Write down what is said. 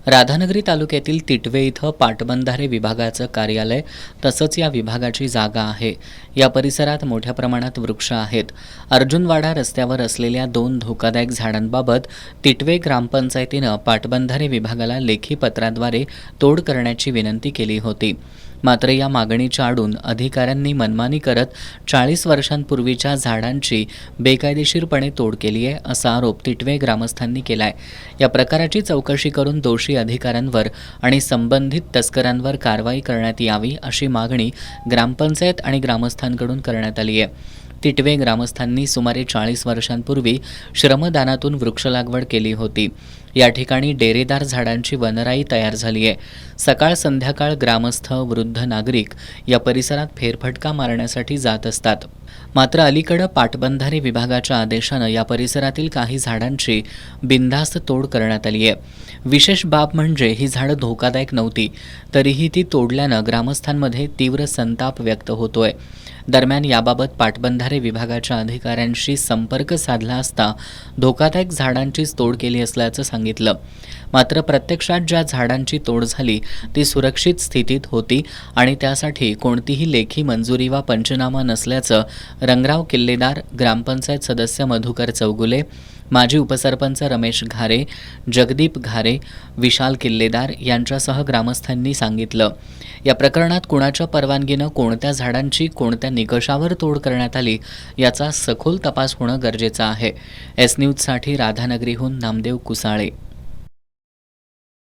राधानगरी तालुक्यातील तिटवे इथं पाटबंधारे विभागाचं कार्यालय तसंच या विभागाची जागा आहे. या परिसरात मोठ्या प्रमाणात वृक्ष आहेत. अर्जुनवाडा रस्त्यावर असलेल्या 2 धोकादायक झाडांबाबत तिटवे ग्रामपंचायतीनं पाटबंधारे विभागाला लेखी पत्राद्वारे तोड करण्याची विनंती केली होती. मात्र या मागणीच्या आडून अधिकाऱ्यांनी मनमानी करत 40 वर्षांपूर्वीच्या झाडांची बेकायदेशीरपणे तोड केली आहे, असा आरोप तिटवे ग्रामस्थांनी केलाय. या प्रकाराची चौकशी करून दोषी अधिकाऱ्यांवर आणि संबंधित तस्करांवर कारवाई करण्यात यावी, अशी मागणी ग्रामपंचायत आणि ग्रामस्थांकडून करण्यात आली आहे. तिटवे ग्रामस्थांनी सुमारे 40 वर्षांपूर्वी श्रमदानातून वृक्ष लागवड केली होती. या ठिकाणी डेरेदार झाडांची वनराई तयार झाली आहे. सकाळ संध्याकाळ ग्रामस्थ, वृद्ध नागरिक या परिसरात फेरफटका मारण्यासाठी जात असतात. मात्र अलीकडं पाटबंधारे विभागाच्या आदेशानं या परिसरातील काही झाडांची बिनधास्त तोड करण्यात आली आहे. विशेष बाब म्हणजे ही झाडं धोकादायक नव्हती, तरीही ती तोडल्यानं ग्रामस्थांमध्ये तीव्र संताप व्यक्त होतोय. दरम्यान याबाबत पाटबंधारे विभागाच्या अधिकाऱ्यांशी संपर्क साधला असता धोकादायक झाडांचीच तोड केली असल्याचं सांगितलं. मात्र प्रत्यक्षात ज्या झाडांची तोड झाली ती सुरक्षित स्थितीत होती आणि त्यासाठी कोणतीही लेखी मंजुरी वा पंचनामा नसल्याचं रंगराव किल्लेदार, ग्रामपंचायत सदस्य मधुकर चौगुले, माजी उपसरपंच रमेश घारे, जगदीप घारे, विशाल किल्लेदार यांच्यासह ग्रामस्थांनी सांगितलं. या प्रकरणात कुणाच्या परवानगीनं कोणत्या झाडांची कोणत्या निकषावर तोड करण्यात आली याचा सखोल तपास होणं गरजेचं आहे. एस न्यूजसाठी राधानगरीहून नामदेव कुसाळे.